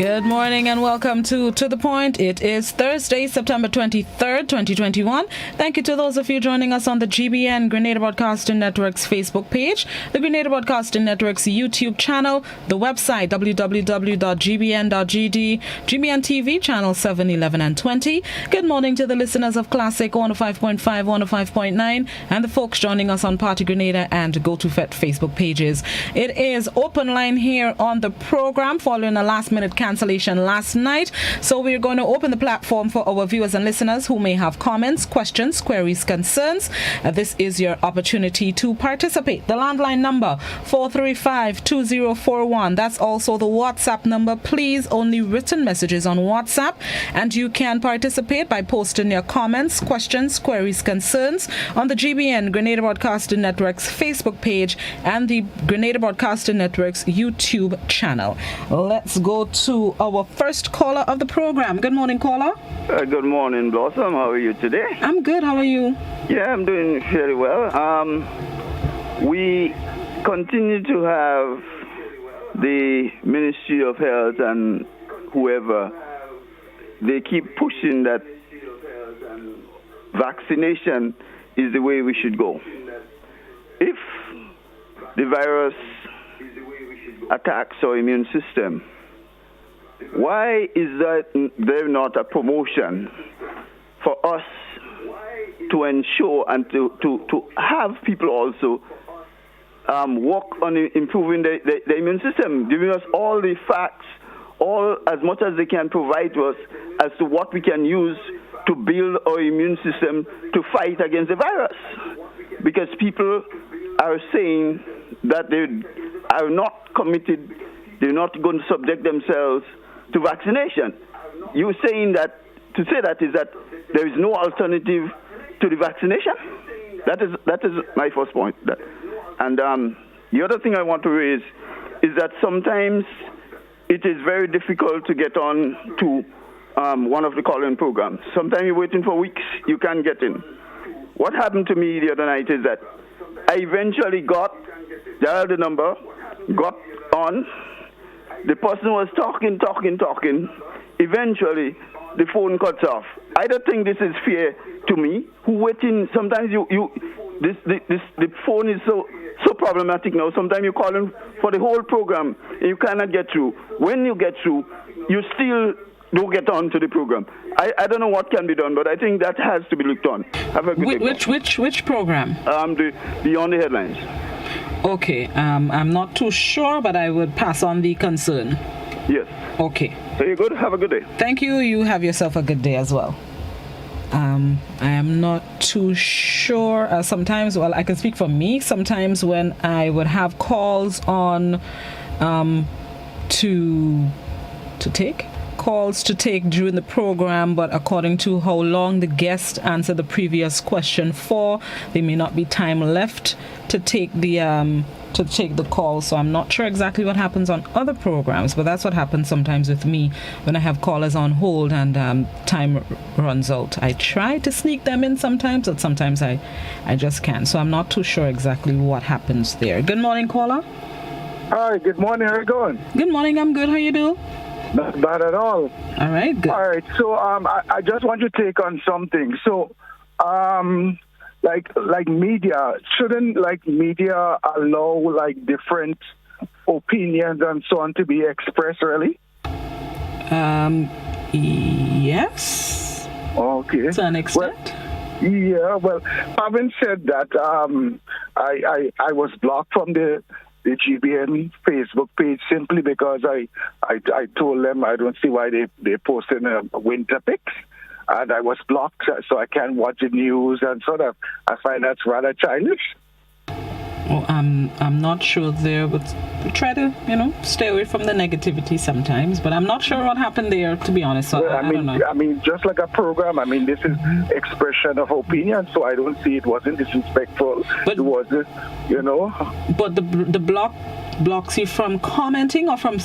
Good morning and welcome to The Point. It is Thursday, September 23rd, 2021. Thank you to those of you joining us on the GBN Grenada Broadcasting Network's Facebook page, the Grenada Broadcasting Network's YouTube channel, the website www.gbn.gd, GBN TV channel 7, 11 and 20. Good morning to the listeners of Classic 105.5, 105.9 and the folks joining us on Party Grenada and Go to Fet Facebook pages. It is open line here on the program following a last-minute cancellation last night. So we're going to open the platform for our viewers and listeners who may have comments, questions, queries, concerns. This is your opportunity to participate. The landline number 435-2041. That's also the WhatsApp number. Please, only written messages on WhatsApp, and you can participate by posting your comments, questions, queries, concerns on the GBN Grenada Broadcasting Network's Facebook page and the Grenada Broadcasting Network's YouTube channel. Let's go to our first caller of the program. Good morning, caller. Good morning, Blossom. How are you today? I'm good. How are you? Yeah, I'm doing very well. We continue to have the Ministry of Health and whoever, they keep pushing that vaccination is the way we should go. If the virus attacks our immune system, why is there not a promotion for us to ensure and to have people also work on improving the immune system, giving us all the facts, all as much as they can provide to us as to what we can use to build our immune system to fight against the virus? Because people are saying that they are not committed, they're not going to subject themselves to vaccination. You saying that, to say that is that there is no alternative to the vaccination? That is my first point. And the other thing I want to raise is that sometimes it is very difficult to get on to one of the call-in programs. Sometimes you're waiting for weeks, you can't get in. What happened to me the other night is that I eventually dialed the number, got on. The person was talking. Eventually, the phone cuts off. I don't think this is fair to me. Who waiting? Sometimes the phone is so problematic now. Sometimes you're calling for the whole program and you cannot get through. When you get through, you still don't get on to the program. I don't know what can be done, but I think that has to be looked on. Have a good day. Which program? The Beyond the Headlines. Okay, I'm not too sure, but I would pass on the concern. Yes. Okay. Very good. Have a good day. Thank you. You have yourself a good day as well. I am not too sure. Sometimes, well, I can speak for me. Sometimes when I would have calls on to take during the program, but according to how long the guest answered the previous question for, there may not be time left to take the call. So I'm not sure exactly what happens on other programs, but that's what happens sometimes with me when I have callers on hold and time runs out. I try to sneak them in sometimes, but sometimes I just can't. So I'm not too sure exactly what happens there. Good morning, caller. Hi, good morning. How are you going? Good morning. I'm good. How you do? Not bad at all. All right, good. All right, so I just want to take on something. So, like media, shouldn't media allow different opinions and so on to be expressed, really? Yes. Okay. To an extent. Well, having said that, I was blocked from the GBN Facebook page simply because I told them I don't see why they posted winter pics, and I was blocked, so I can't watch the news, and sort of I find that's rather childish. Well, I'm not sure there, but we try to stay away from the negativity sometimes. But I'm not sure what happened there, to be honest. So I don't know. I mean, just like a program. I mean, this is expression of opinion, so I don't see it wasn't disrespectful. But it wasn't, But the block blocks you from commenting or from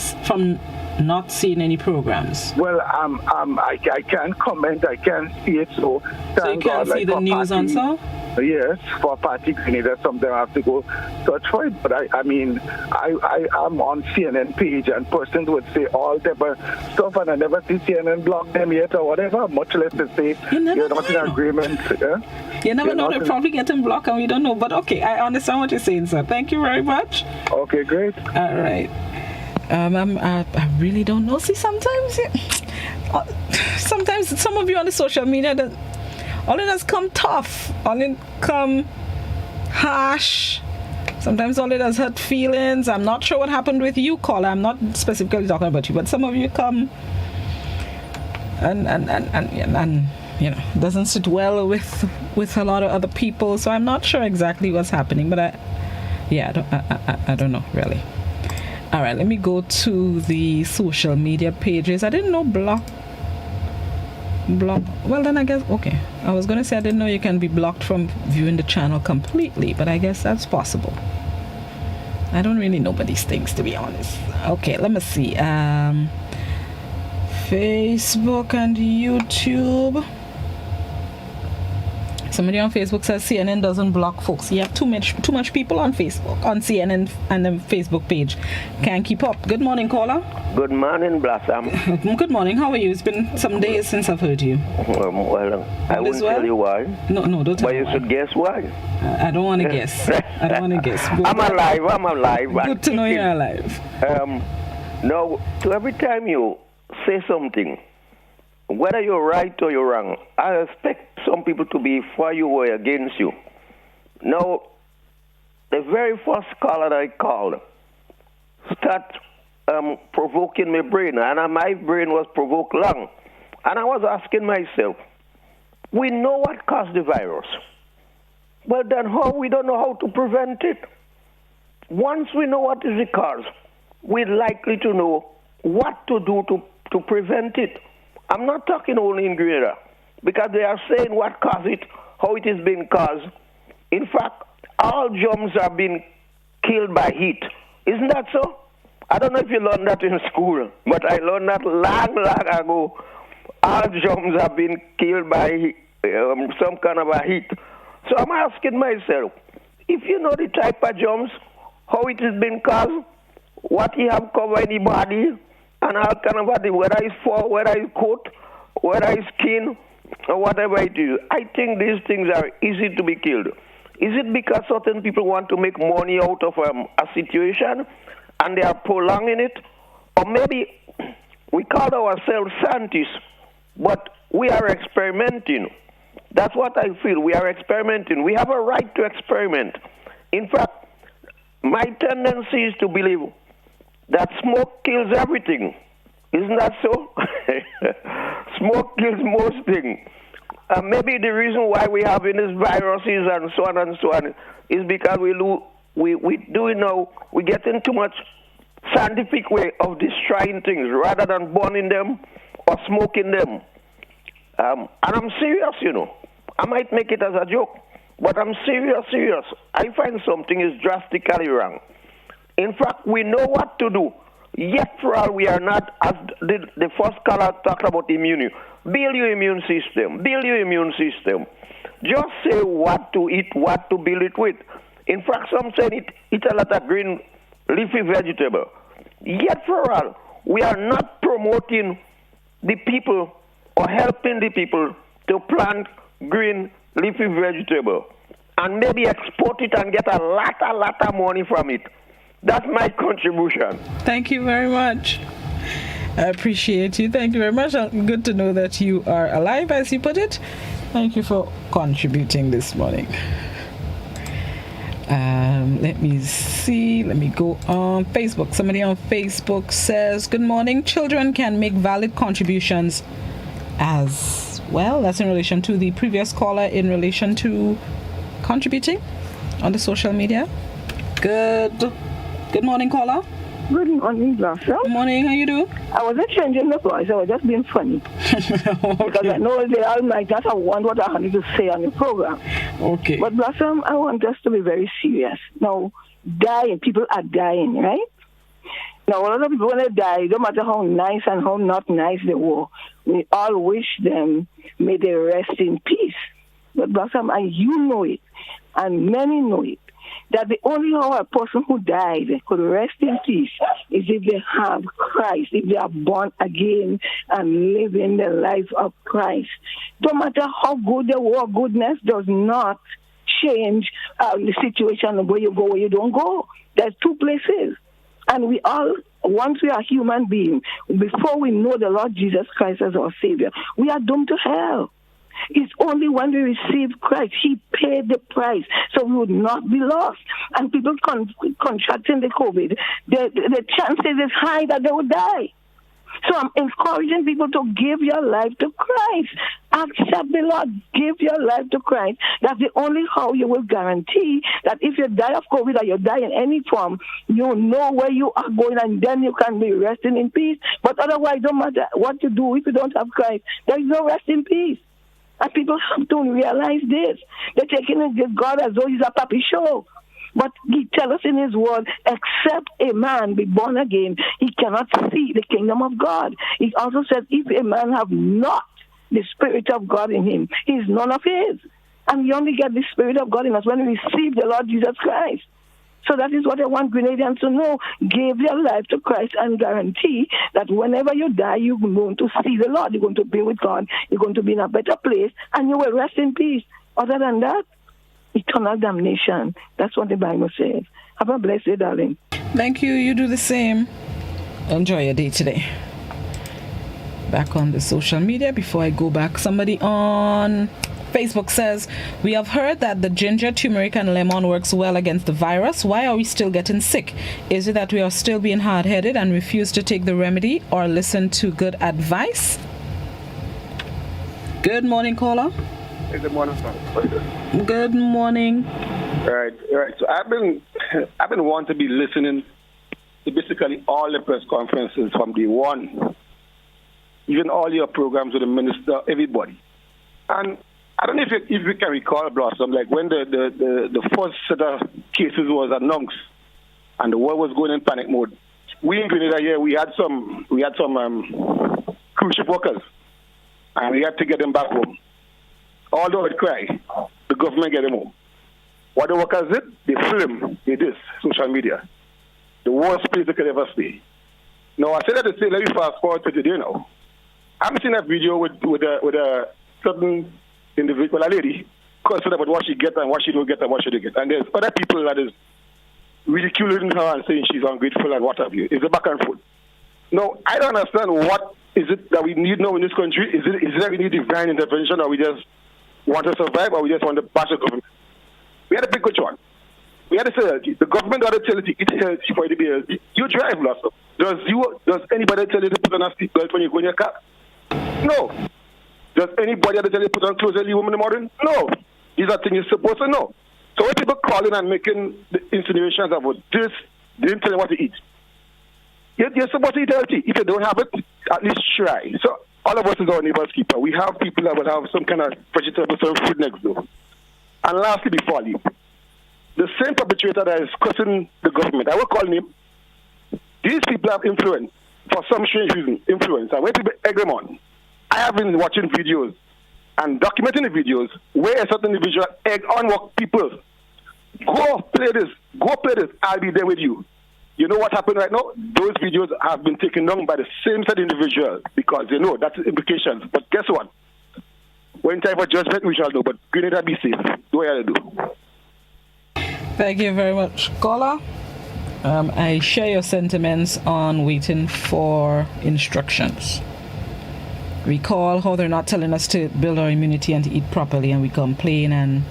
not seeing any programs? Well, I can't comment. I can't see it. So you can't see the news and so? Yes, for party grenade, something I have to go search for it. But I'm on CNN page, and persons would say all type of stuff, and I never see CNN block them yet or whatever. Much less to say you're not in agreement. Yeah? You never know. They're probably getting blocked, and we don't know. But okay, I understand what you're saying, sir. Thank you very much. Okay, great. All right. I really don't know. See, sometimes some of you on the social media that. All it has come tough, all it come harsh. Sometimes all it has hurt feelings. I'm not sure what happened with you, caller. I'm not specifically talking about you, but some of you come and you know, doesn't sit well with a lot of other people. So I'm not sure exactly what's happening, but I don't know really. All right, let me go to the social media pages. I didn't know block. Well, then I guess, okay. I was going to say I didn't know you can be blocked from viewing the channel completely, but I guess that's possible. I don't really know about these things, to be honest. Okay, let me see. Facebook and YouTube. Somebody on Facebook says CNN doesn't block folks. You have too much people on Facebook, on CNN and the Facebook page. Can't keep up. Good morning, caller. Good morning, Blossom. Good morning. How are you? It's been some days since I've heard you. I won't tell you why. No, don't tell me. But you should guess why. I don't want to guess. I don't want to guess. I'm alive. Good to know you're alive. Now, to every time you say something, whether you're right or you're wrong, I expect some people to be for you or against you. Now, the very first caller that I called start provoking my brain, and my brain was provoked long. And I was asking myself, we know what caused the virus. Well, then how we don't know how to prevent it? Once we know what is the cause, we're likely to know what to do to prevent it. I'm not talking only in Grenada, because they are saying what caused it, how it is being caused. In fact, all germs are being killed by heat. Isn't that so? I don't know if you learned that in school, but I learned that long ago. All germs are being killed by some kind of a heat. So I'm asking myself, if you know the type of germs, how it is being caused, what you have covered in the body, and all kind of body, whether it's fur, whether it's coat, whether it's skin, or whatever it is, I think these things are easy to be killed. Is it because certain people want to make money out of a situation, and they are prolonging it? Or maybe we call ourselves scientists, but we are experimenting. That's what I feel. We are experimenting. We have a right to experiment. In fact, my tendency is to believe that smoke kills everything. Isn't that so? Smoke kills most things. Maybe the reason why we have these viruses and so on is because we're getting too much scientific way of destroying things rather than burning them or smoking them. And I'm serious, you know. I might make it as a joke, but I'm serious. I find something is drastically wrong. In fact, we know what to do. Yet for all, we are not, as the first caller talked about immunity. Build your immune system. Just say what to eat, what to build it with. In fact, some say eat a lot of green leafy vegetable. Yet for all, we are not promoting the people or helping the people to plant green leafy vegetable and maybe export it and get a lot of money from it. That's my contribution. Thank you very much. I appreciate you. Thank you very much. Good to know that you are alive, as you put it. Thank you for contributing this morning. Let me see. Let me go on Facebook. Somebody on Facebook says, good morning. Children can make valid contributions as well. That's in relation to the previous caller in relation to contributing on the social media. Good morning, caller. Good morning, Blossom. Good morning. How you do? I wasn't changing the voice. I was just being funny. Okay. Because I know they all might not have want what I need to say on the program. Okay. But Blossom, I want us to be very serious. Now, people are dying, right? Now, a lot of people, when they die, no matter how nice and how not nice they were, we all wish them, may they rest in peace. but Blossom, and you know it, and many know it, that the only how a person who died could rest in peace is if they have Christ, if they are born again and live in the life of Christ. No matter how good they were, goodness does not change the situation where you go, where you don't go. There's two places. And we all, once we are human beings, before we know the Lord Jesus Christ as our Savior, we are doomed to hell. It's only when we receive Christ, He paid the price, so we would not be lost. And people contracting the COVID, the chances is high that they would die. So I'm encouraging people to give your life to Christ. Accept the Lord. Give your life to Christ. That's the only how you will guarantee that if you die of COVID or you die in any form, you know where you are going, and then you can be resting in peace. But otherwise, don't matter what you do if you don't have Christ. There is no rest in peace. And people have to realize this. They're taking God as though He's a puppy show. But He tells us in His word, except a man be born again, he cannot see the kingdom of God. He also says, if a man have not the Spirit of God in him, he is none of His. And we only get the Spirit of God in us when we receive the Lord Jesus Christ. So that is what I want Grenadians to know. Give your life to Christ and guarantee that whenever you die, you're going to see the Lord. You're going to be with God. You're going to be in a better place, and you will rest in peace. Other than that, eternal damnation. That's what the Bible says. Have a blessed day, darling. Thank you. You do the same. Enjoy your day today. Back on the social media before I go back. Somebody on Facebook says, we have heard that the ginger, turmeric, and lemon works well against the virus. Why are we still getting sick? Is it that we are still being hard-headed and refuse to take the remedy or listen to good advice? Good morning, caller. Hey, good morning, sir. Good morning. Right. So I've been wanting to be listening to basically all the press conferences from day one, even all your programs with the minister, everybody. And I don't know if you can recall, Blossom, like when the first set of cases was announced and the world was going in panic mode. We in Grenada here, we had some cruise ship workers, and we had to get them back home. Although it cry, the government get them home. What the workers did, they film, they did social media. The worst place they could ever stay. Now I said that to say, let me fast forward to today now. I've seen a video with a certain individual, a lady, concerned about what she gets and what she don't get and what she don't get. And there's other people that is ridiculing her and saying she's ungrateful and what have you. It's a back and forth. No, I don't understand what is it that we need now in this country. Is it that we need divine intervention, or we just want to survive, or we just want to bash the government? We had to pick which one. We had to say, the government ought to tell you to eat healthy for you to be healthy. You drive, Blossom. Does anybody tell you to put on a seatbelt when you go in your car? No. Does anybody ever tell you to put on clothes early home in the morning? No. These are things you're supposed to know. So when people calling and making the insinuations about this, they didn't tell you what to eat. You're supposed to eat healthy. If you don't have it, at least try. So all of us is our neighbor's keeper. We have people that will have some kind of vegetable food next door. And lastly, before I leave, the same perpetrator that is cursing the government, I will call him. These people have influence, for some strange reason, influence. And when people egg them on, I have been watching videos and documenting the videos where a certain individual egg on what people. Go play this. I'll be there with you. You know what happened right now? Those videos have been taken down by the same set individual because they know that's the implications. But guess what? When time for judgment, we shall know. But Grenada, be safe. Do what you have to do. Thank you very much, caller. I share your sentiments on waiting for instructions. Recall how they're not telling us to build our immunity and to eat properly, and we complain. And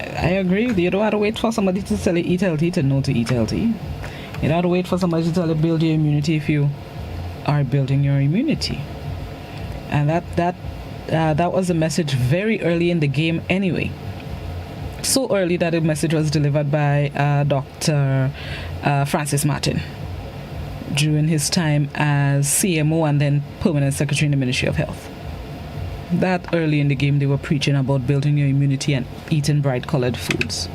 I agree. You don't have to wait for somebody to tell you eat healthy to know to eat healthy. You don't have to wait for somebody to tell you build your immunity if you are building your immunity. And that was a message very early in the game anyway. So early that the message was delivered by Dr. Francis Martin during his time as CMO and then Permanent Secretary in the Ministry of Health. That early in the game, they were preaching about building your immunity and eating bright-colored foods.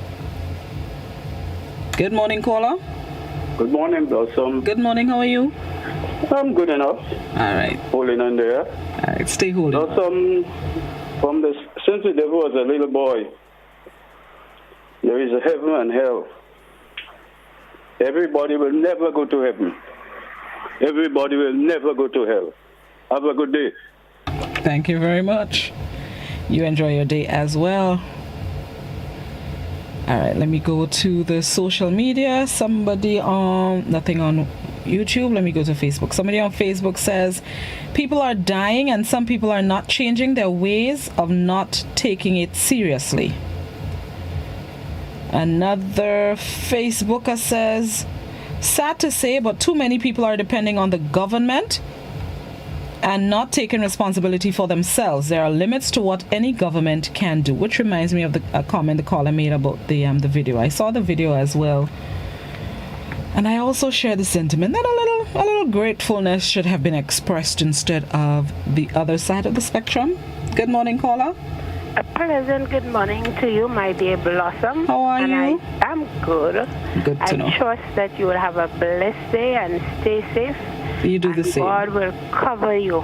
Good morning, caller. Good morning, Blossom. Good morning, how are you? I'm good enough. All right. Holding on there. All right, stay holding. Blossom, from the Since the devil was a little boy, there is a heaven and hell. Everybody will never go to heaven. Everybody will never go to hell. Have a good day. Thank you very much. You enjoy your day as well. All right, let me go to the social media. Somebody on, nothing on YouTube. Let me go to Facebook. Somebody on Facebook says, people are dying and some people are not changing their ways of not taking it seriously. Another Facebooker says, sad to say, but too many people are depending on the government and not taking responsibility for themselves. There are limits to what any government can do, which reminds me of the comment the caller made about the video. I saw the video as well, and I also share the sentiment that a little gratefulness should have been expressed instead of the other side of the spectrum. Good morning, caller. A pleasant good morning to you, my dear Blossom. How are you? I'm good. Good to know. I trust that you will have a blessed day and stay safe. You do the same. God will cover you.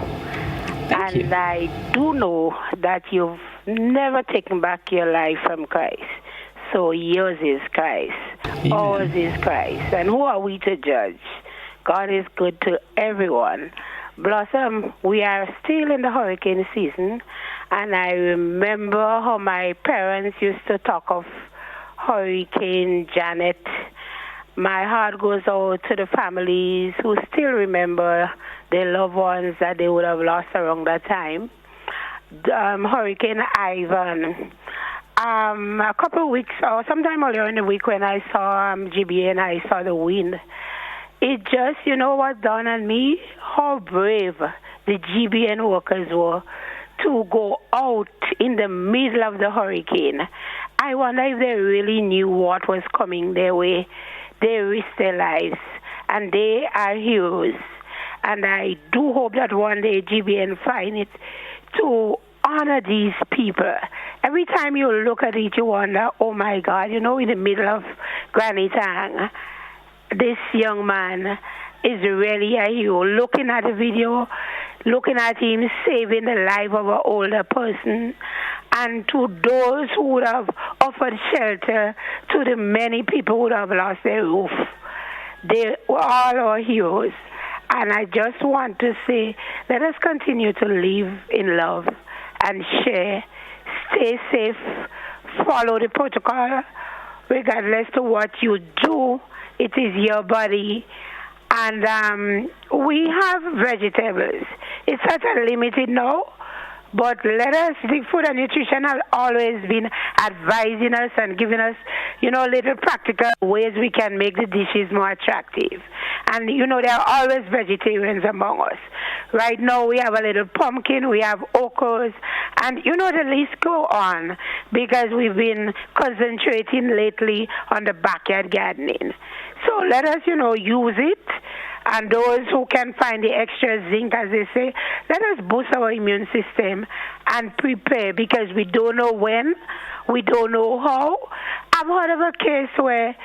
Thank you. And I do know that you've never taken back your life from Christ. So yours is Christ. Amen. Ours is Christ. And who are we to judge? God is good to everyone. Blossom, we are still in the hurricane season. And I remember how my parents used to talk of Hurricane Janet. My heart goes out to the families who still remember their loved ones that they would have lost around that time. Hurricane Ivan. A couple of weeks, or sometime earlier in the week when I saw GBA and I saw the wind, it just, you know what dawned on me? How brave the GBN workers were to go out in the middle of the hurricane. I wonder if they really knew what was coming their way. They risked their lives, and they are heroes. And I do hope that one day GBN find it to honor these people. Every time you look at it, you wonder, oh my God, you know, in the middle of Granny Tang, this young man is really a hero. Looking at the video, looking at him saving the life of an older person, and to those who would have offered shelter to the many people who would have lost their roof. They were all our heroes. And I just want to say, let us continue to live in love and share. Stay safe. Follow the protocol. Regardless to what you do, it is your body. And we have vegetables. It's such a limited now, but let us, the Food and Nutrition has always been advising us and giving us, you know, little practical ways we can make the dishes more attractive. And, you know, there are always vegetarians among us. Right now we have a little pumpkin, we have okras, and, you know, the list go on because we've been concentrating lately on the backyard gardening. So let us, you know, use it. And those who can find the extra zinc, as they say, let us boost our immune system and prepare, because we don't know when, we don't know how. I've heard of a case where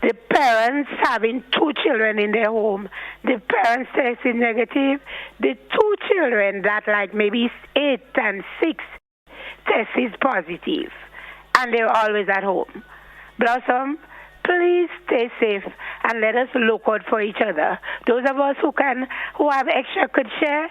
the parents having 2 children in their home, the parents testing negative, the 2 children that like maybe 8 and 6 tested positive, and they're always at home. Blossom, please stay safe and let us look out for each other. Those of us who have extra could share,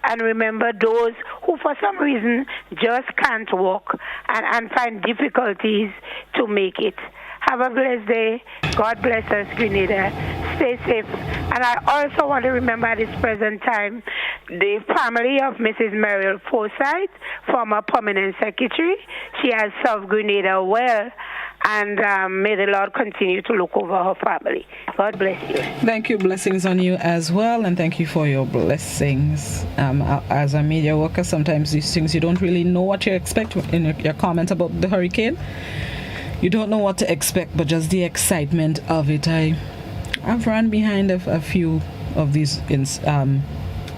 and remember those who for some reason just can't walk and find difficulties to make it. Have a blessed day. God bless us, Grenada. Stay safe. And I also want to remember at this present time the family of Mrs. Merrill Forsyth, former permanent secretary. She has served Grenada well, and may the Lord continue to look over her family. God bless you. Thank you. Blessings on you as well, and thank you for your blessings. As a media worker, sometimes these things you don't really know what you expect. In your comment about the hurricane, you don't know what to expect, but just the excitement of it. I've run behind a few of these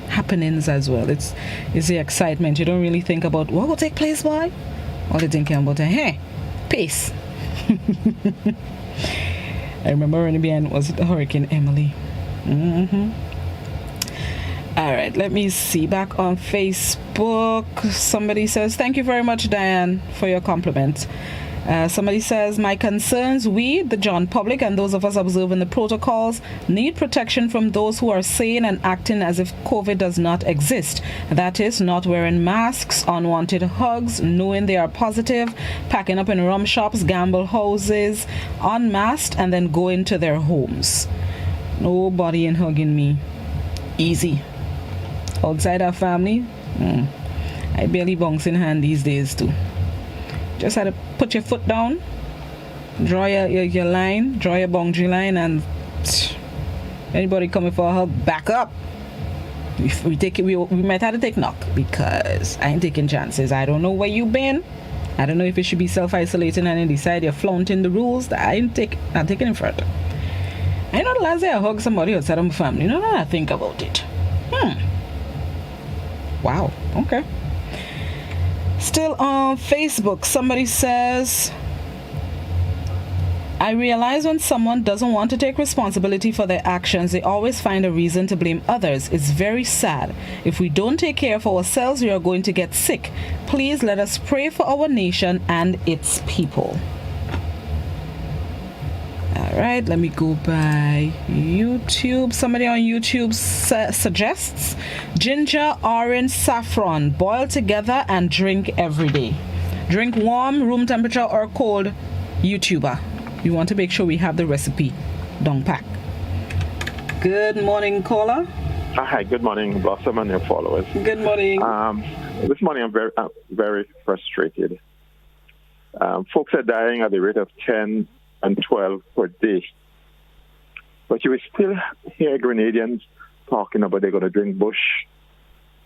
happenings as well. It's the excitement. You don't really think about what will take place, boy. All you're thinking about, hey, peace. I remember running behind, was it Hurricane Emily? All right, let me see. Back on Facebook, somebody says, thank you very much, Diane, for your compliment. Somebody says, my concerns, we, the John public, and those of us observing the protocols, need protection from those who are saying and acting as if COVID does not exist. That is, not wearing masks, unwanted hugs, knowing they are positive, packing up in rum shops, gamble houses, unmasked, and then going to their homes. Nobody ain't hugging me. Easy. Outside our family, I barely bounce in hand these days too. Just had to put your foot down, draw your line, draw your boundary line, and anybody coming for a hug, back up. If we take it, we might have to take knock, because I ain't taking chances. I don't know where you been. I don't know if you should be self-isolating and then decide you're flaunting the rules. That I ain't taking it further. I know the last day I hugged somebody outside of my family. No, I think about it. Wow. Okay. Still on Facebook, somebody says, I realize when someone doesn't want to take responsibility for their actions, they always find a reason to blame others. It's very sad. If we don't take care of ourselves, we are going to get sick. Please let us pray for our nation and its people. All right, let me go by YouTube. Somebody on YouTube suggests ginger, orange, saffron, boil together and drink every day. Drink warm, room temperature or cold. YouTuber. We want to make sure we have the recipe down pack. Good morning, caller. Hi, good morning, Blossom and your followers. Good morning. This morning I'm very frustrated. Folks are dying at the rate of 10 and 12 per day. But you will still hear Grenadians talking about they're going to drink bush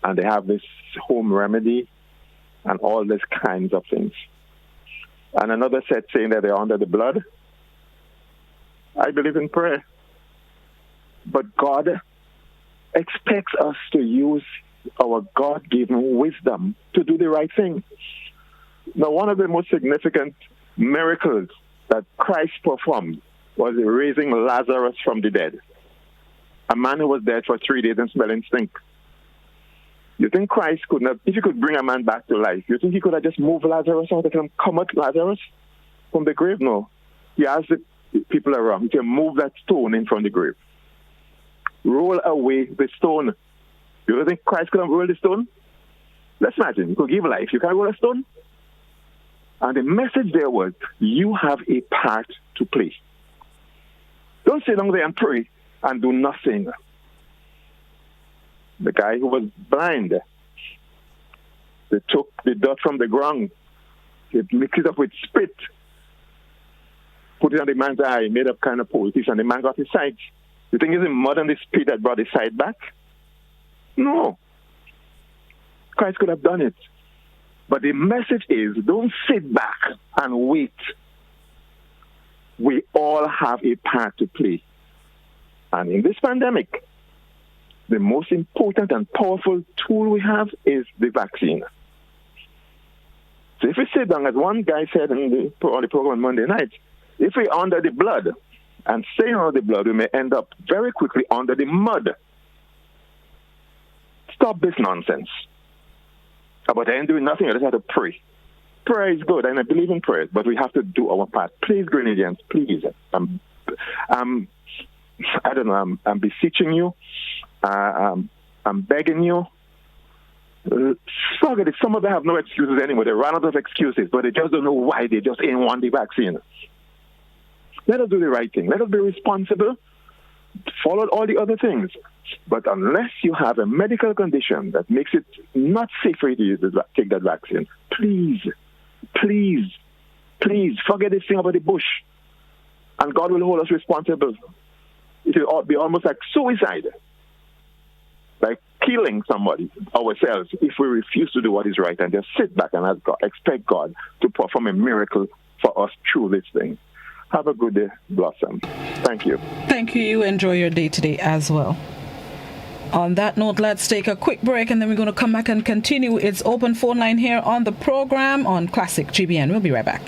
and they have this home remedy and all these kinds of things. And another set saying that they're under the blood. I believe in prayer. But God expects us to use our God-given wisdom to do the right thing. Now, one of the most significant miracles that Christ performed was raising Lazarus from the dead. A man who was dead for 3 days and smelling stink. You think Christ could not, if he could bring a man back to life, you think he could have just moved Lazarus out of him, come out Lazarus from the grave? No. He asked the people around to move that stone in from the grave. Roll away the stone. You don't think Christ could have rolled the stone? Let's imagine, you could give life. You can't roll a stone? And the message there was, you have a part to play. Don't sit down there and pray and do nothing. The guy who was blind, they took the dirt from the ground, they mixed it up with spit, put it on the man's eye, made up kind of poultice, and the man got his sight. You think it's the mud and the spit that brought his sight back? No. Christ could have done it. But the message is, don't sit back and wait. We all have a part to play. And in this pandemic, the most important and powerful tool we have is the vaccine. So if we sit down, as one guy said on the program on Monday night, if we're under the blood and stay under the blood, we may end up very quickly under the mud. Stop this nonsense. But I ain't doing nothing. I just have to pray. Prayer is good, and I believe in prayer, but we have to do our part. Please, Grenadians, please. I don't know. I'm beseeching you. I'm begging you. Forget it. Some of them have no excuses anymore. They run out of excuses, but they just don't know why they just ain't want the vaccine. Let us do the right thing. Let us be responsible. Follow all the other things. But unless you have a medical condition that makes it not safe for you to take that vaccine, please, forget this thing about the bush. And God will hold us responsible. It will be almost like suicide, like killing somebody, ourselves, if we refuse to do what is right and just sit back and ask God, expect God to perform a miracle for us through this thing. Have a good day, Blossom. Thank you. Thank you. You enjoy your day today as well. On that note, let's take a quick break and then we're going to come back and continue. It's open phone line here on the program on Classic GBN. We'll be right back.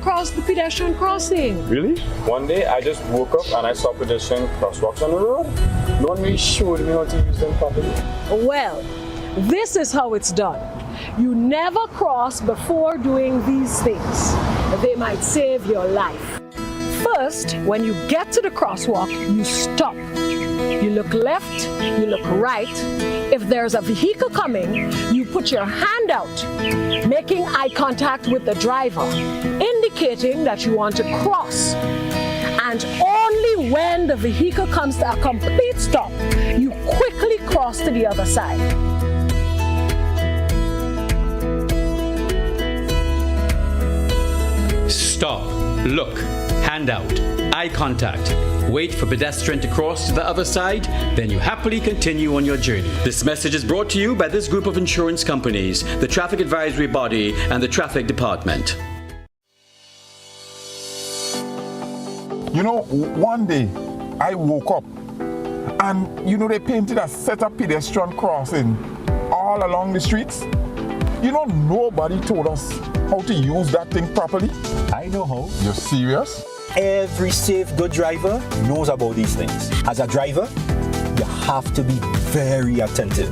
cross the pedestrian crossing. Really? One day I just woke up and I saw pedestrian crosswalks on the road. No one really showed me how to use them properly. Well, this is how it's done. You never cross before doing these things. They might save your life. First, when you get to the crosswalk, you stop. You look left, you look right. If there's a vehicle coming, you put your hand out, making eye contact with the driver, indicating that you want to cross. And only when the vehicle comes to a complete stop, you quickly cross to the other side. Stop, look, hand out, eye contact. Wait for pedestrian to cross to the other side, then you happily continue on your journey. This message is brought to you by this group of insurance companies, the Traffic Advisory Body, and the Traffic Department. You know, one day I woke up and, you know, they painted a set of pedestrian crossing all along the streets. You know, nobody told us how to use that thing properly. I know how. You're serious? Every safe, good driver knows about these things. As a driver, you have to be very attentive.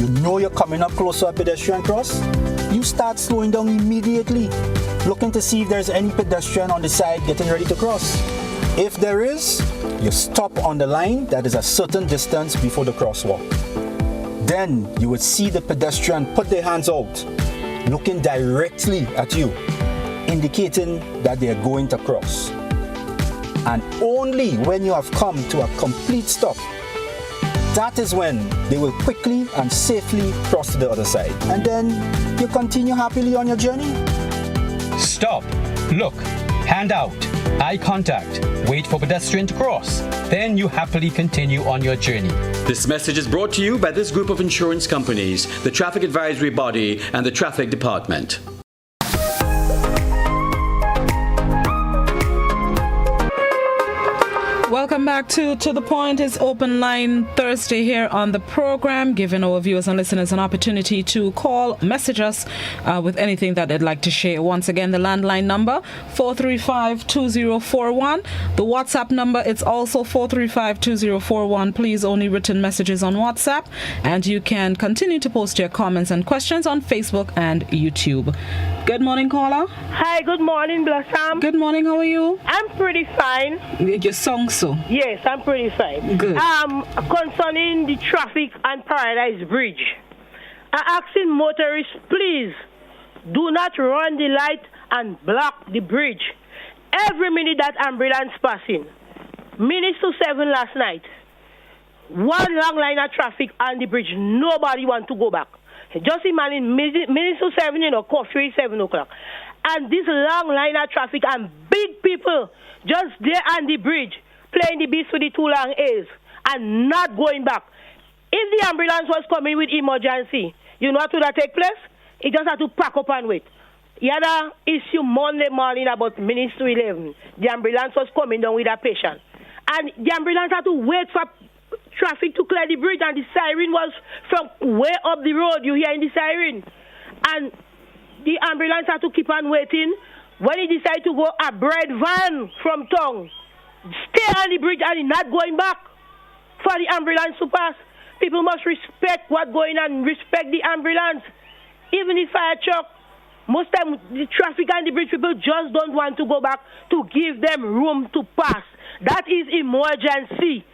You know you're coming up close to a pedestrian cross, you start slowing down immediately, looking to see if there's any pedestrian on the side getting ready to cross. If there is, you stop on the line that is a certain distance before the crosswalk. Then you would see the pedestrian put their hands out, looking directly at you, indicating that they are going to cross. And only when you have come to a complete stop, that is when they will quickly and safely cross to the other side. And then you continue happily on your journey. Stop, look, hand out, eye contact, wait for pedestrian to cross. Then you happily continue on your journey. This message is brought to you by this group of insurance companies, the Traffic Advisory Body, and the Traffic Department. Welcome back to The Point. It's Open Line Thursday here on the program, giving our viewers and listeners an opportunity to call, message us with anything that they'd like to share. Once again, the landline number, 435-2041. The WhatsApp number, it's also 435-2041. Please, only written messages on WhatsApp. And you can continue to post your comments and questions on Facebook and YouTube. Good morning, caller. Hi, good morning, Blossom. Good morning, how are you? I'm pretty fine. Your song so? Yes, I'm pretty fine. Good. Concerning the traffic on Paradise Bridge, I'm asking motorists, please, do not run the light and block the bridge. Every minute that ambulance passing, minutes to 7 last night, one long line of traffic on the bridge, nobody want to go back. Just imagine minutes to 7, coffee 7 o'clock. And this long line of traffic and big people just there on the bridge playing the beast with the 2 long A's and not going back. If the ambulance was coming with emergency, you know what would that take place? It just had to pack up and wait. The other issue Monday morning about minutes to 11, the ambulance was coming down with a patient. And the ambulance had to wait for traffic to clear the bridge, and the siren was from way up the road. You hearing the siren? And the ambulance had to keep on waiting. When he decided to go, a bread van from town stay on the bridge and not going back for the ambulance to pass. People must respect what's going on, respect the ambulance. Even the fire truck, most time the traffic on the bridge, people just don't want to go back to give them room to pass. That is emergency.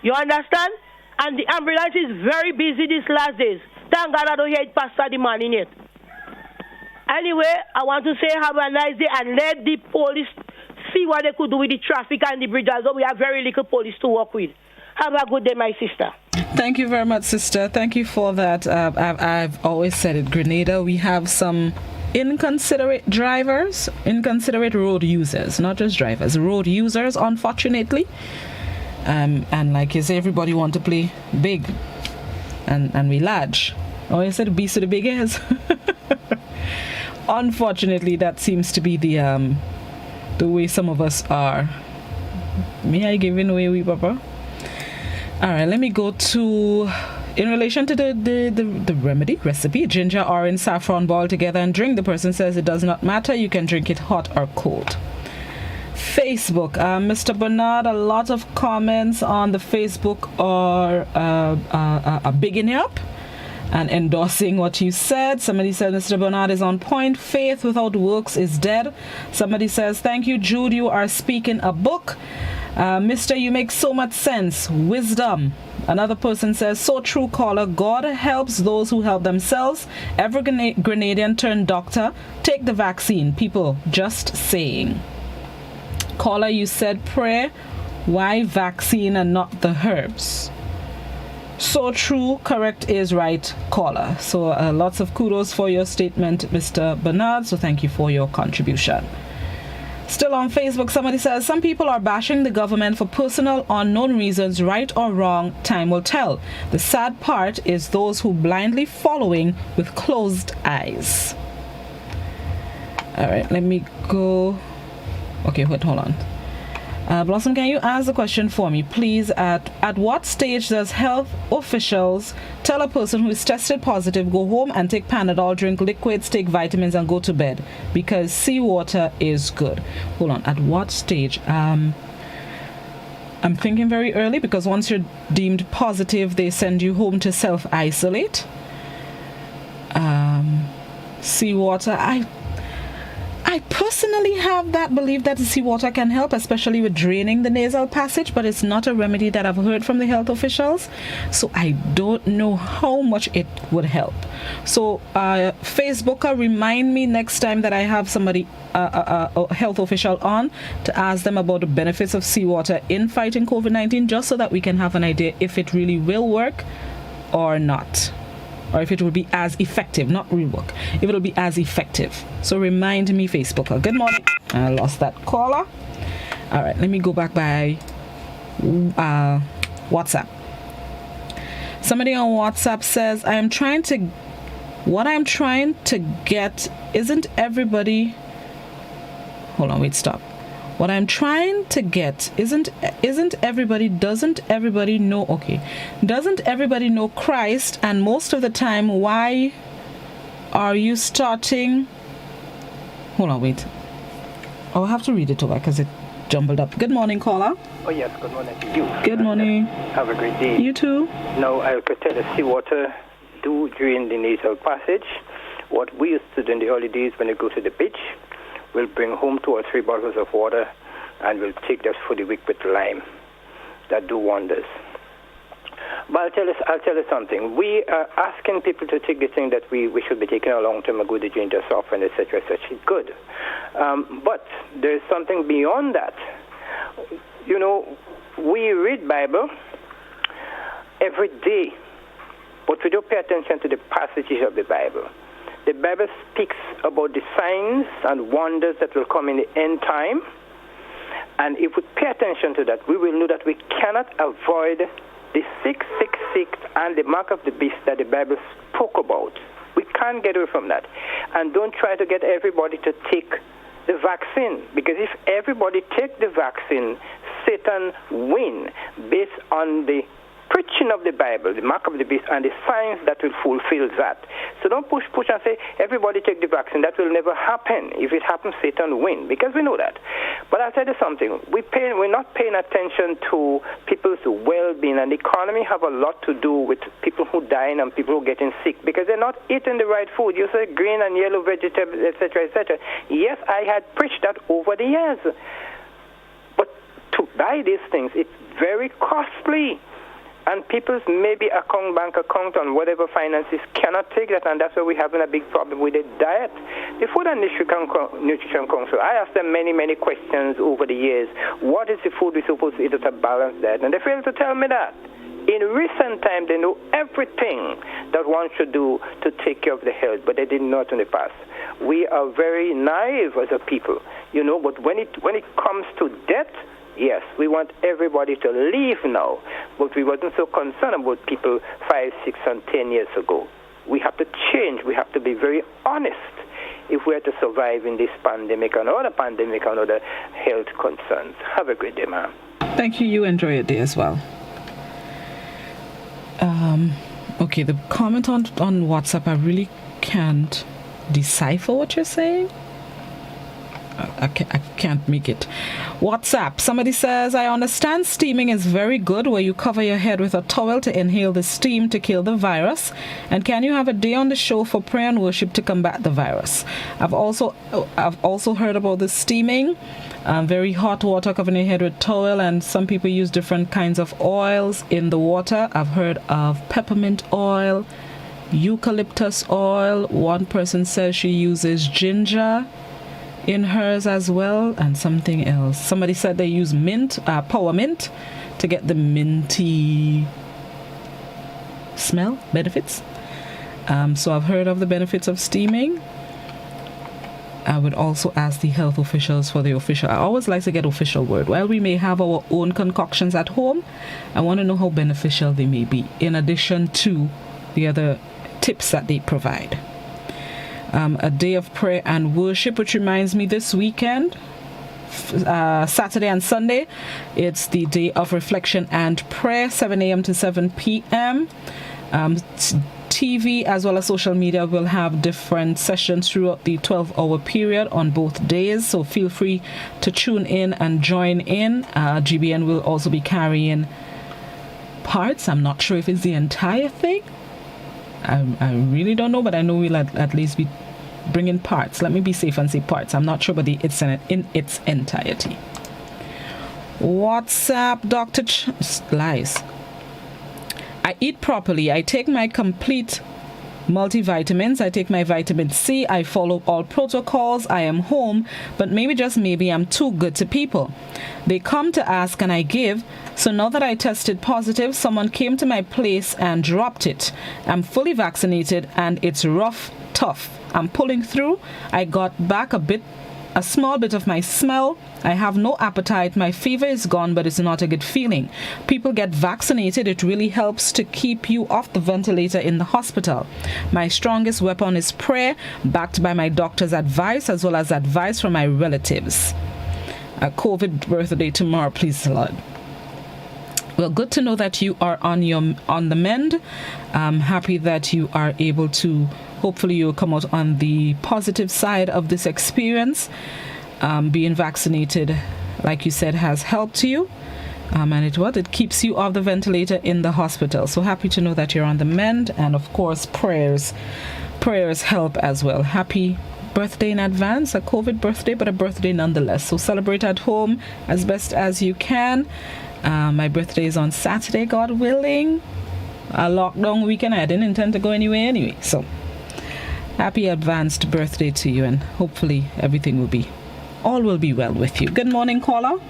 You understand? And the ambulance is very busy these last days. Thank God I don't hear it past the morning yet. Anyway, I want to say have a nice day and let the police see what they could do with the traffic and the bridge, although we have very little police to work with. Have a good day, my sister. Thank you very much, sister. Thank you for that. I've always said it, Grenada, we have some inconsiderate drivers, inconsiderate road users, not just drivers, road users, unfortunately. And like you say, everybody want to play big and we large. Oh, you said beast with the big ears. Unfortunately, that seems to be the way some of us are. May I give in away, we papa? All right, let me go to, in relation to the remedy, recipe, ginger, orange, saffron, boil together and drink. The person says it does not matter. You can drink it hot or cold. Facebook, Mr. Bernard, a lot of comments on the Facebook are bigging up and endorsing what you said. Somebody said Mr. Bernard is on point. Faith without works is dead. Somebody says, thank you, Jude, you are speaking a book. Mister, you make so much sense. Wisdom. Another person says, so true, caller. God helps those who help themselves. Every Grenadian turned doctor. Take the vaccine. People, just saying. Caller, you said prayer. Why vaccine and not the herbs? So true, correct is right, caller. So lots of kudos for your statement, Mr. Bernard. So thank you for your contribution. Still on Facebook, somebody says, some people are bashing the government for personal unknown reasons, right or wrong, time will tell. The sad part is those who blindly following with closed eyes. All right, let me go. Okay, wait, hold on. Blossom, can you ask the question for me, please? At what stage does health officials tell a person who is tested positive, go home and take Panadol, drink liquids, take vitamins, and go to bed? Because seawater is good. Hold on. At what stage? I'm thinking very early, because once you're deemed positive, they send you home to self-isolate. Seawater, I personally have that belief that the seawater can help, especially with draining the nasal passage, but it's not a remedy that I've heard from the health officials, so I don't know how much it would help. So Facebooker, remind me next time that I have somebody, a health official on, to ask them about the benefits of seawater in fighting COVID-19, just so that we can have an idea if it really will work or not. Or if it will be as effective, not rework, if it will be as effective. So remind me, Facebooker. Good morning. I lost that caller. All right, let me go back by WhatsApp. Somebody on WhatsApp says, what I'm trying to get isn't everybody. Hold on, wait, stop. What I'm trying to get doesn't everybody know Christ? And most of the time, why are you starting? Hold on, wait. I'll have to read it over because it jumbled up. Good morning, caller. Oh yes, good morning to you. Good morning. Have a great day. You too. Now, I could tell the seawater do drain the nasal passage. What we used to do in the early days when you go to the beach, we'll bring home 2 or 3 bottles of water and we'll take that for the week with lime. That do wonders. But I'll tell you something. We are asking people to take the thing that we should be taking a long time ago, the ginger, saffron, etc., etc. Good. But there's something beyond that. You know, we read Bible every day, but we don't pay attention to the passages of the Bible. The Bible speaks about the signs and wonders that will come in the end time. And if we pay attention to that, we will know that we cannot avoid the 666 and the mark of the beast that the Bible spoke about. We can't get away from that. And don't try to get everybody to take the vaccine, because if everybody take the vaccine, Satan win based on the preaching of the Bible, the mark of the beast, and the signs that will fulfill that. So don't push and say, everybody take the vaccine. That will never happen. If it happens, Satan win, because we know that. But I'll tell you something. We're not paying attention to people's well-being, and the economy have a lot to do with people who dying and people who getting sick, because they're not eating the right food. You say green and yellow vegetables, etc., etc. Yes, I had preached that over the years. But to buy these things, it's very costly. And people's maybe bank account and whatever finances cannot take that, and that's why we're having a big problem with the diet. The Food and Nutrition Council, I asked them many, many questions over the years. What is the food we're supposed to eat at a balanced diet? And they failed to tell me that. In recent time, they know everything that one should do to take care of the health, but they didn't know it in the past. We are very naive as a people, you know, but when it comes to death, yes, we want everybody to leave now, but we wasn't so concerned about people 5, 6, and 10 years ago. We have to change. We have to be very honest if we are to survive in this pandemic and other pandemic and other health concerns. Have a great day, ma'am. Thank you. You enjoy your day as well. Okay, the comment on WhatsApp, I really can't decipher what you're saying. I can't make it. WhatsApp, somebody says, I understand steaming is very good, where you cover your head with a towel to inhale the steam to kill the virus. And can you have a day on the show for prayer and worship to combat the virus? I've also heard about the steaming. Very hot water, covering your head with towel, and some people use different kinds of oils in the water. I've heard of peppermint oil, eucalyptus oil. One person says she uses ginger in hers as well, and something else. Somebody said they use mint, power mint, to get the minty smell benefits. So I've heard of the benefits of steaming. I would also ask the health officials for the official. I always like to get official word. While we may have our own concoctions at home, I want to know how beneficial they may be, in addition to the other tips that they provide. A day of prayer and worship, which reminds me, this weekend, Saturday and Sunday, it's the day of reflection and prayer, 7 a.m. to 7 p.m. TV as well as social media will have different sessions throughout the 12-hour period on both days, so feel free to tune in and join in. GBN will also be carrying parts. I'm not sure if it's the entire thing. I really don't know, but I know we'll at least be bringing parts. Let me be safe and say parts. I'm not sure, but it's in its entirety. WhatsApp, Dr. Lies. I eat properly. I take my complete multivitamins. I take my vitamin C. I follow all protocols. I am home, but maybe, just maybe, I'm too good to people. They come to ask and I give. So now that I tested positive, someone came to my place and dropped it. I'm fully vaccinated and it's rough, tough. I'm pulling through. I got back a small bit of my smell. I have no appetite. My fever is gone, but it's not a good feeling. People get vaccinated. It really helps to keep you off the ventilator in the hospital. My strongest weapon is prayer, backed by my doctor's advice as well as advice from my relatives. A COVID birthday tomorrow, please, Lord. Well, good to know that you are on the mend. I'm happy that you are able to, hopefully you'll come out on the positive side of this experience. Being vaccinated, like you said, has helped you. And it keeps you off the ventilator in the hospital. So happy to know that you're on the mend. And of course, prayers help as well. Happy birthday in advance, a COVID birthday, but a birthday nonetheless. So celebrate at home as best as you can. My birthday is on Saturday, God willing. A lockdown weekend. I didn't intend to go anywhere anyway. So happy advanced birthday to you, and hopefully all will be well with you. Good morning, caller.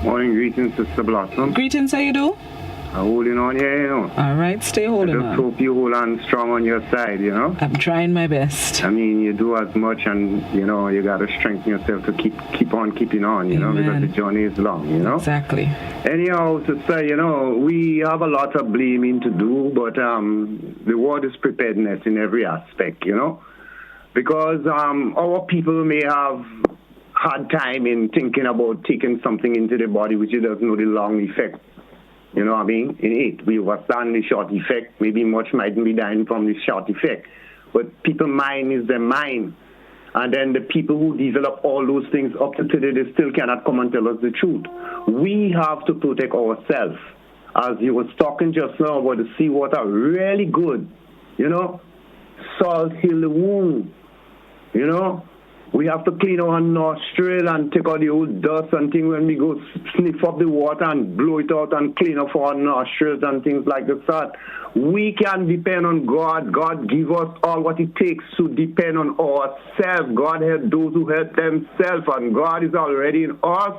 Morning, greetings, Sister Blossom. Greetings, how you do? I'm holding on here, you know. All right, stay holding on. I just hope you hold on strong on your side, you know. I'm trying my best. I mean, you do as much, and, you know, you got to strengthen yourself to keep on keeping on, you know, because the journey is long, you know. Exactly. Anyhow, Sister, you know, we have a lot of blaming to do, but the word is preparedness in every aspect, you know. Because our people may have hard time in thinking about taking something into the body which it doesn't know the long effect. You know what I mean? In it, we understand the short effect. Maybe much mightn't be dying from the short effect. But people's mind is their mind. And then the people who develop all those things up to today, they still cannot come and tell us the truth. We have to protect ourselves. As you was talking just now about the seawater, really good. You know? Salt heal the wound. You know? We have to clean our nostril and take out the old dust and things when we go sniff up the water and blow it out and clean up our nostrils and things like that. We can depend on God. God give us all what it takes to depend on ourselves. God help those who help themselves, and God is already in us,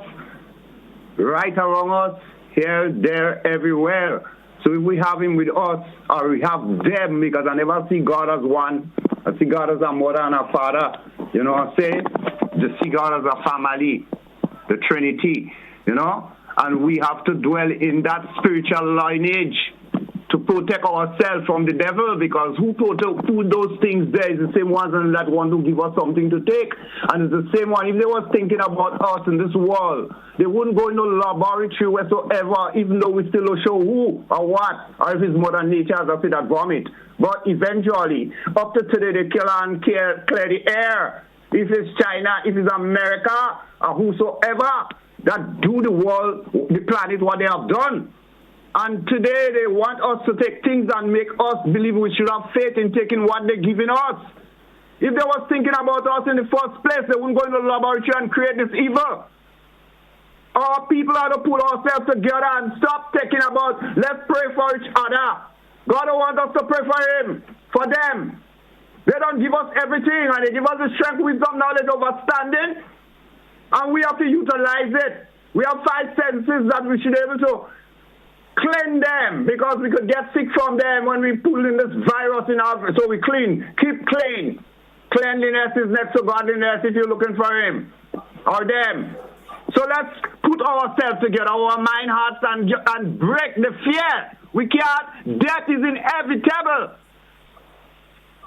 right around us, here, there, everywhere. So if we have him with us, or we have them, because I never see God as one. I see God as a mother and a father. You know what I'm saying? Just see God as a family, the Trinity, you know? And we have to dwell in that spiritual lineage to protect ourselves from the devil, because who put those things there is the same ones that want to give us something to take. And it's the same one. If they were thinking about us in this world, they wouldn't go in no laboratory whatsoever, even though we still don't show who or what, or if it's Mother Nature, as I said, that vomit. But eventually, up to today, they kill and clear the air. If it's China, if it's America, or whosoever that do the world, the planet, what they have done. And today they want us to take things and make us believe we should have faith in taking what they're giving us. If they were thinking about us in the first place, they wouldn't go into the laboratory and create this evil. Our people have to put ourselves together and stop thinking about, let's pray for each other. God don't want us to pray for him, for them. They don't give us everything, and they give us the strength, wisdom, knowledge, understanding, and we have to utilize it. We have 5 senses that we should be able to clean them, because we could get sick from them when we pull in this virus in our, so we clean, keep clean. Cleanliness is next to godliness if you're looking for him or them. So let's put ourselves together, our mind, hearts, and break the fear. We can't, death is inevitable.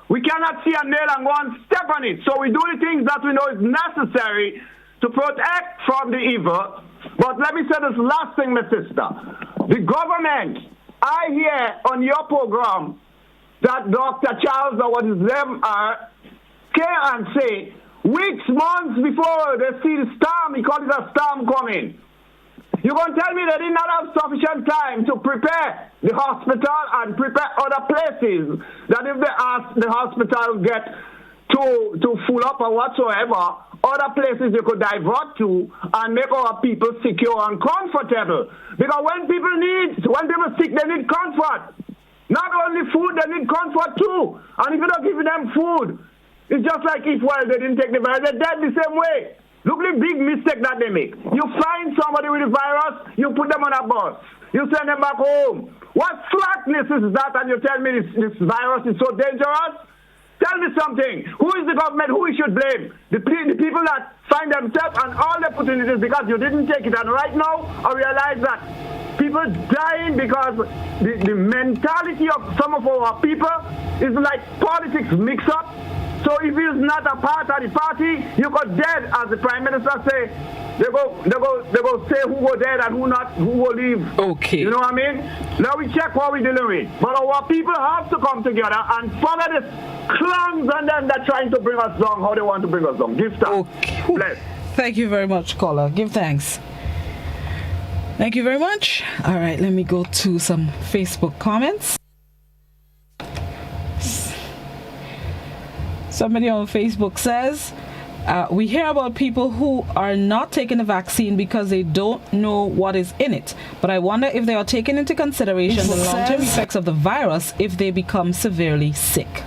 We cannot see a nail and go and step on it. So we do the things that we know is necessary to protect from the evil. But let me say this last thing, my sister. The government, I hear on your program that Dr. Charles, or what his name are, came and say, weeks, months before they see the storm, he called it a storm coming. You're going to tell me they did not have sufficient time to prepare the hospital and prepare other places, that if they ask the hospital get to full up or whatsoever, other places they could divert to and make our people secure and comfortable. Because when people sick, they need comfort. Not only food, they need comfort too. And if you're not giving them food, it's just like if they didn't take the virus, they're dead the same way. Look at the big mistake that they make. You find somebody with the virus, you put them on a bus, you send them back home. What slackness is that? And you tell me this virus is so dangerous? Tell me something. Who is the government? Who we should blame? The people that find themselves and all the opportunities because you didn't take it. And right now, I realize that people dying because the mentality of some of our people is like politics mix up. So if he's not a part of the party, you got dead, as the Prime Minister say. They go say who go dead and who will leave. Okay. You know what I mean? Now we check what we're dealing with. But our people have to come together and follow this clowns and them that trying to bring us down, how they want to bring us down. Give thanks. Okay. Bless. Thank you very much, caller. Give thanks. Thank you very much. All right, let me go to some Facebook comments. Somebody on Facebook says, we hear about people who are not taking the vaccine because they don't know what is in it. But I wonder if they are taking into consideration the long-term effects of the virus if they become severely sick.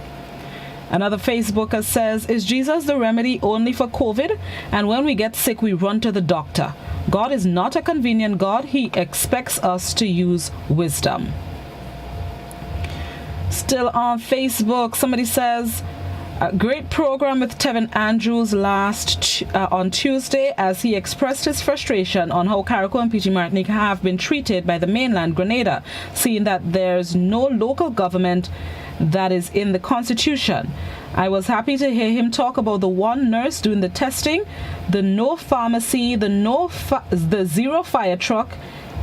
Another Facebooker says, is Jesus the remedy only for COVID? And when we get sick, we run to the doctor. God is not a convenient God. He expects us to use wisdom. Still on Facebook, somebody says, a great program with Tevin Andrews on Tuesday as he expressed his frustration on how Carriacou and PG Martinique have been treated by the mainland Grenada, seeing that there's no local government that is in the Constitution. I was happy to hear him talk about the one nurse doing the testing, the no pharmacy, the zero fire truck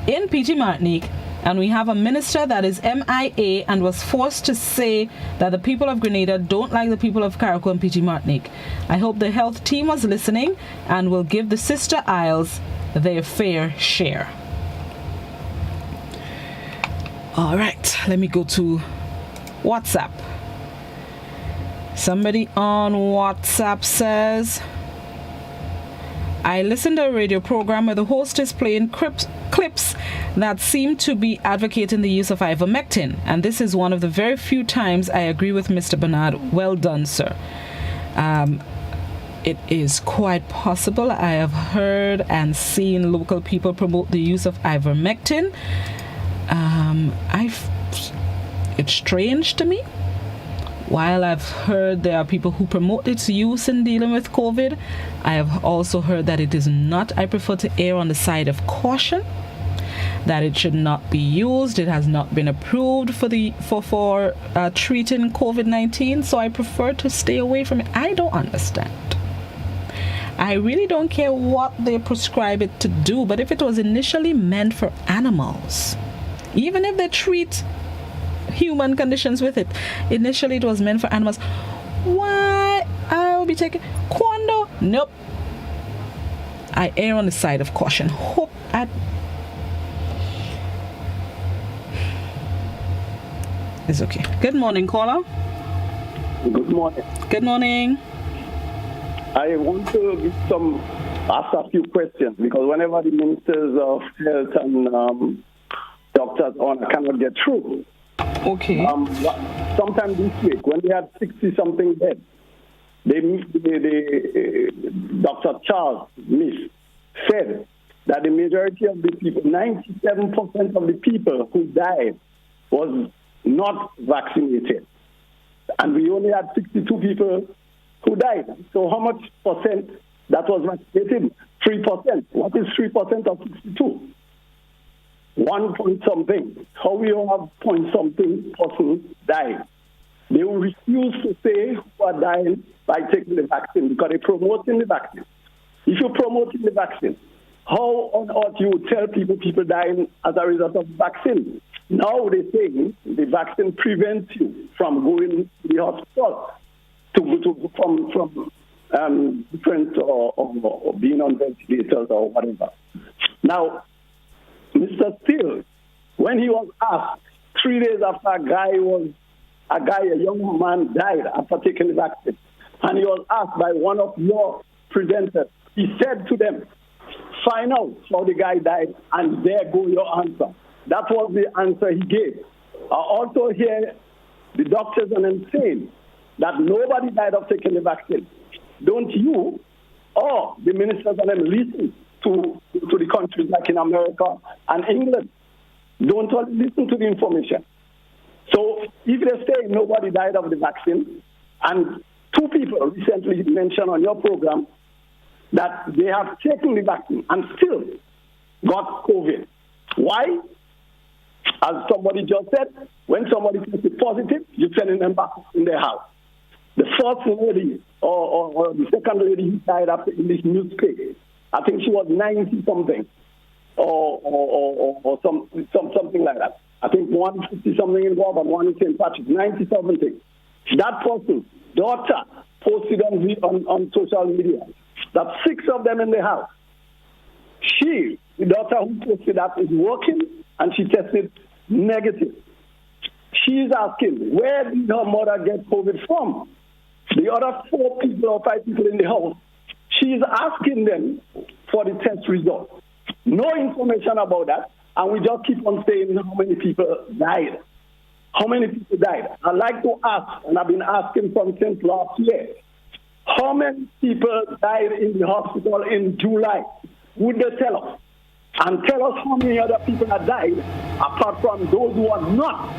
in PG Martinique, and we have a minister that is MIA and was forced to say that the people of Grenada don't like the people of Carriacou and PG Martinique. I hope the health team was listening and will give the sister isles their fair share. All right, let me go to WhatsApp. Somebody on WhatsApp says, I listened to a radio program where the host is playing clips that seem to be advocating the use of ivermectin, and this is one of the very few times I agree with Mr. Bernard. Well done, sir. It is quite possible. I have heard and seen local people promote the use of ivermectin. It's strange to me. While I've heard there are people who promote its use in dealing with COVID, I have also heard that it is not. I prefer to err on the side of caution. that it should not be used. It has not been approved for treating COVID-19, so I prefer to stay away from it. I don't understand. I really don't care what they prescribe it to do, but if it was initially meant for animals, even if they treat human conditions with it, initially it was meant for animals, why I'll be taking Quando? Nope. I err on the side of caution. It's okay. Good morning, caller. Good morning. Good morning. I want to ask a few questions because whenever the ministers of health and doctors on, I cannot get through. Okay. Sometime this week, when we had 60-something dead, Dr. Charles Miss said that the majority of the people, 97% of the people who died was not vaccinated. And we only had 62 people who died. So how much percent that was vaccinated? 3%. What is 3% of 62? 1 point something. How we have point something person died? They will refuse to say who are dying by taking the vaccine because they're promoting the vaccine. If you're promoting the vaccine, how on earth you would tell people dying as a result of the vaccine? Now they're saying the vaccine prevents you from going to the hospital from different or being on ventilators or whatever. Now, Mr. Steele, when he was asked 3 days after a young man died after taking the vaccine, and he was asked by one of your presenters, he said to them, find out how the guy died, and there go your answer. That was the answer he gave. I also hear the doctors and them saying that nobody died of taking the vaccine. Don't you or the ministers and them listen to the countries like in America and England? Don't listen to the information. So if they say nobody died of the vaccine, and 2 people recently mentioned on your program that they have taken the vaccine and still got COVID. Why? As somebody just said, when somebody tests positive, you're sending them back in their house. The first lady or the second lady who died after in this newspaper, I think she was 90-something or something like that. I think 150-something involved and one in St. Patrick, 90-something. That person's daughter posted on social media that 6 of them in the house. She, the daughter who posted that, is working and she tested negative. She's asking, where did her mother get COVID from? The other 4 people or 5 people in the house, she's asking them for the test results. No information about that, and we just keep on saying how many people died. How many people died? I'd like to ask, and I've been asking since last year, how many people died in the hospital in July? Would they tell us? And tell us how many other people have died, apart from those who are not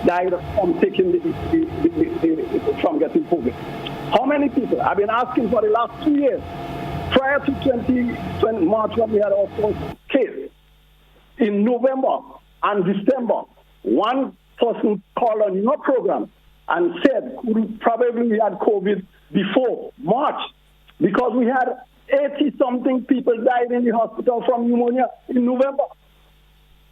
died from taking from getting COVID. How many people? I've been asking for the last 2 years. Prior to 2020 March, when we had our first case, in November and December, one person called on your program and said probably we had COVID before March because we had 80-something people died in the hospital from pneumonia in November.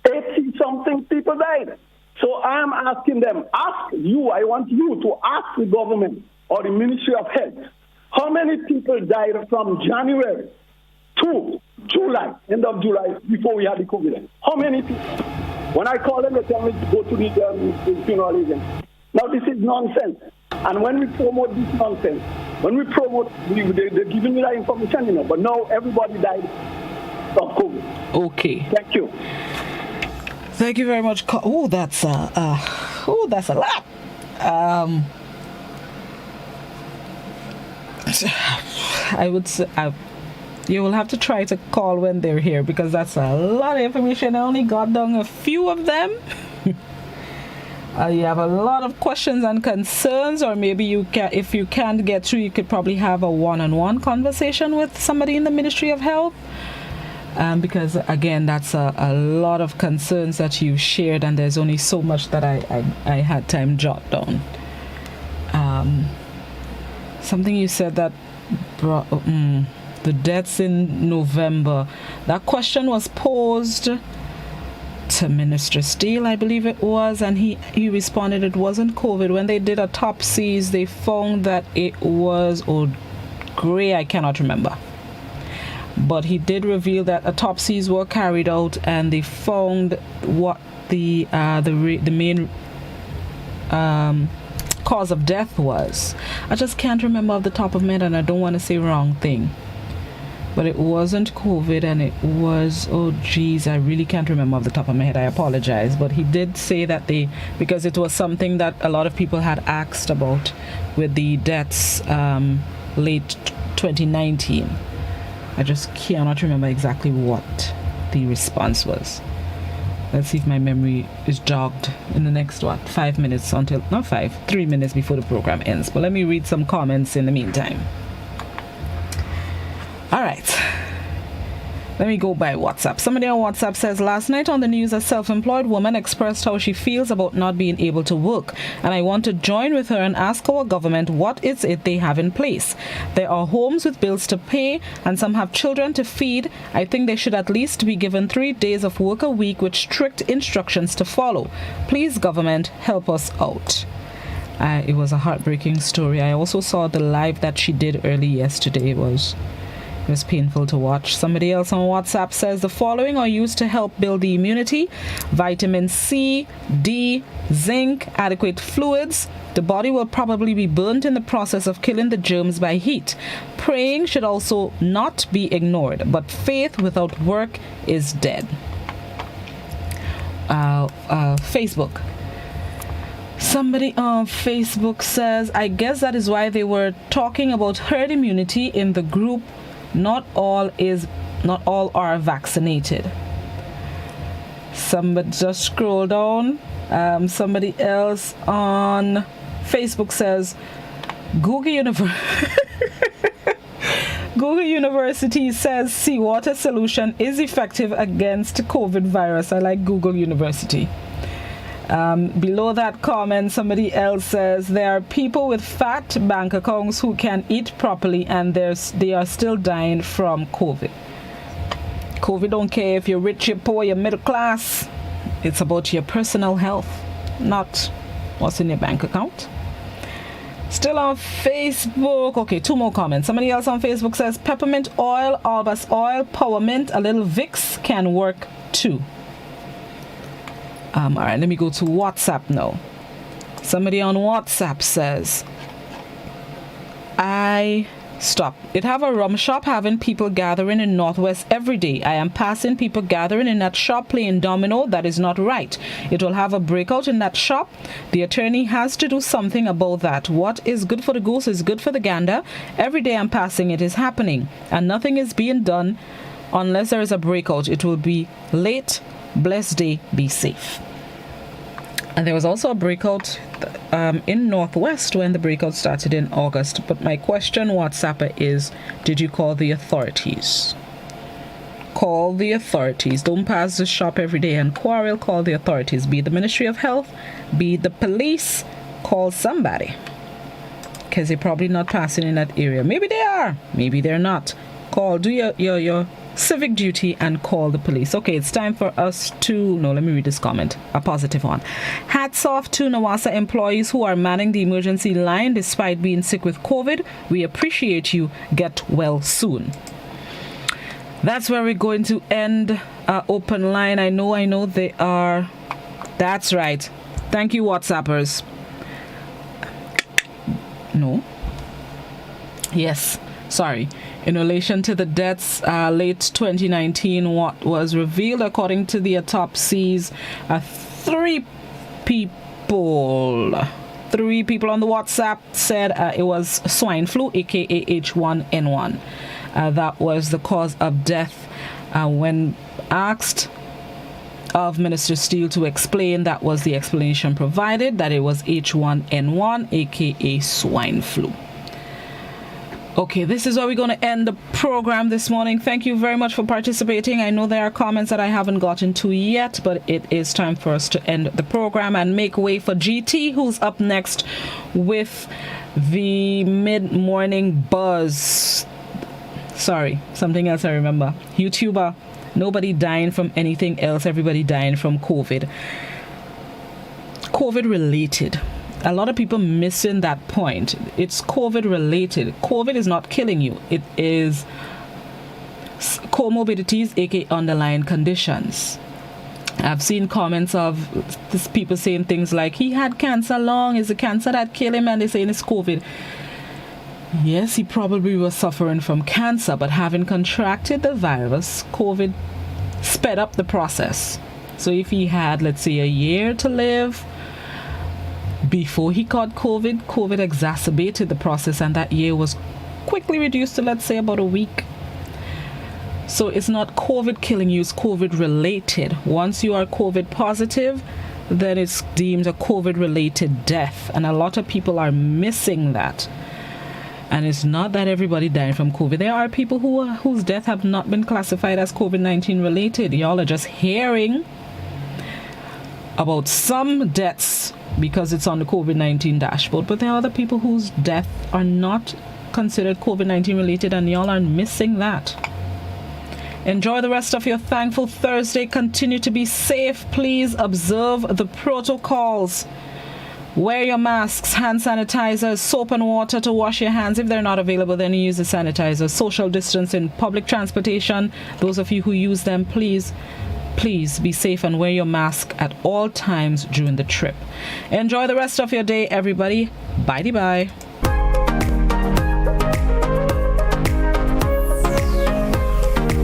80-something people died. So I'm asking them, I want you to ask the government or the Ministry of Health, how many people died from January to July, end of July, before we had the COVID? How many people? When I call them, they tell me to go to the funeral agent. Now, this is nonsense. And when we promote this nonsense, they're giving me that information, but now everybody died of COVID. Okay. Thank you. Thank you very much. That's a lot. I would say you will have to try to call when they're here because that's a lot of information. I only got down a few of them. You have a lot of questions and concerns, or maybe if you can't get through, you could probably have a one-on-one conversation with somebody in the Ministry of Health. because again, that's a lot of concerns that you shared, and there's only so much that I had time jot down. Something you said that the deaths in November, that question was posed to Minister Steele, I believe it was, and he responded it wasn't COVID. When they did autopsies, they found that it was gray, I cannot remember. But he did reveal that autopsies were carried out, and they found what the main cause of death was. I just can't remember off the top of my head, and I don't want to say wrong thing. But it wasn't COVID, and it was, I really can't remember off the top of my head. I apologize. But he did say that because it was something that a lot of people had asked about with the deaths late 2019. I just cannot remember exactly what the response was. Let's see if my memory is jogged in the next 3 minutes before the program ends. But let me read some comments in the meantime. All right. Let me go by WhatsApp. Somebody on WhatsApp says, last night on the news, a self-employed woman expressed how she feels about not being able to work. And I want to join with her and ask our government what is it they have in place. There are homes with bills to pay, and some have children to feed. I think they should at least be given 3 days of work a week with strict instructions to follow. Please, government, help us out. It was a heartbreaking story. I also saw the live that she did early yesterday. It was painful to watch. Somebody else on WhatsApp says the following are used to help build the immunity: vitamin C, D, zinc, adequate fluids. The body will probably be burnt in the process of killing the germs by heat. Praying should also not be ignored, but faith without work is dead. Facebook. Somebody on Facebook says, I guess that is why they were talking about herd immunity in the group. Not all are vaccinated. Somebody just scroll down. Somebody else on Facebook says, Google University says seawater solution is effective against COVID virus. I like Google University. Below that comment, somebody else says there are people with fat bank accounts who can eat properly, and they are still dying from COVID. COVID don't care if you're rich, you're poor, you're middle class. It's about your personal health, not what's in your bank account. Still on Facebook. Okay, 2 more comments. Somebody else on Facebook says peppermint oil, albus oil, power mint, a little Vicks can work too. All right, let me go to WhatsApp now. Somebody on WhatsApp says, It have a rum shop having people gathering in Northwest every day. I am passing people gathering in that shop playing domino. That is not right. It will have a breakout in that shop. The attorney has to do something about that. What is good for the goose is good for the gander. Every day I'm passing, it is happening. And nothing is being done unless there is a breakout. It will be late. Blessed day, be safe. And there was also a breakout in Northwest when the breakout started in August. But my question, WhatsApper, is, did you call the authorities? Call the authorities. Don't pass the shop every day and quarrel. Call the authorities. Be it the Ministry of Health, be it the police. Call somebody. Because they're probably not passing in that area. Maybe they are. Maybe they're not. Call. Do your civic duty and call the police. Okay, it's time for us to... No, let me read this comment. A positive one. Hats off to Nawasa employees who are manning the emergency line despite being sick with COVID. We appreciate you. Get well soon. That's where we're going to end our open line. I know they are... That's right. Thank you, WhatsAppers. No. Yes. Sorry. In relation to the deaths, late 2019, what was revealed according to the autopsies, 3 people on the WhatsApp said it was swine flu, aka H1N1. That was the cause of death. When asked of Minister Steele to explain, that was the explanation provided, that it was H1N1, aka swine flu. Okay, this is where we're going to end the program this morning. Thank you very much for participating. I know there are comments that I haven't gotten to yet, but it is time for us to end the program and make way for GT, who's up next with the mid-morning buzz. Sorry, something else I remember. YouTuber, nobody dying from anything else, everybody dying from COVID. COVID related. A lot of people missing that point. It's COVID related. COVID is not killing you. It is comorbidities, aka underlying conditions. I've seen comments of people saying things like, he had cancer long, is the cancer that killed him? And they're saying it's COVID. Yes, he probably was suffering from cancer, but having contracted the virus, COVID sped up the process. So if he had, let's say, a year to live before he caught COVID, COVID exacerbated the process, and that year was quickly reduced to, let's say, about a week. So it's not COVID killing you, it's COVID related. Once you are COVID positive, then it's deemed a COVID related death, and a lot of people are missing that. And it's not that everybody died from COVID. There are people whose death have not been classified as COVID-19 related. Y'all are just hearing about some deaths because it's on the COVID-19 dashboard, but there are other people whose death are not considered COVID-19 related, and y'all are missing that. Enjoy the rest of your Thankful Thursday. Continue to be safe. Please observe the protocols. Wear your masks, hand sanitizers, soap and water to wash your hands. If they're not available, then use the sanitizer. Social distance in public transportation. Those of you who use them, please be safe and wear your mask at all times during the trip. Enjoy the rest of your day, everybody. Bye-bye.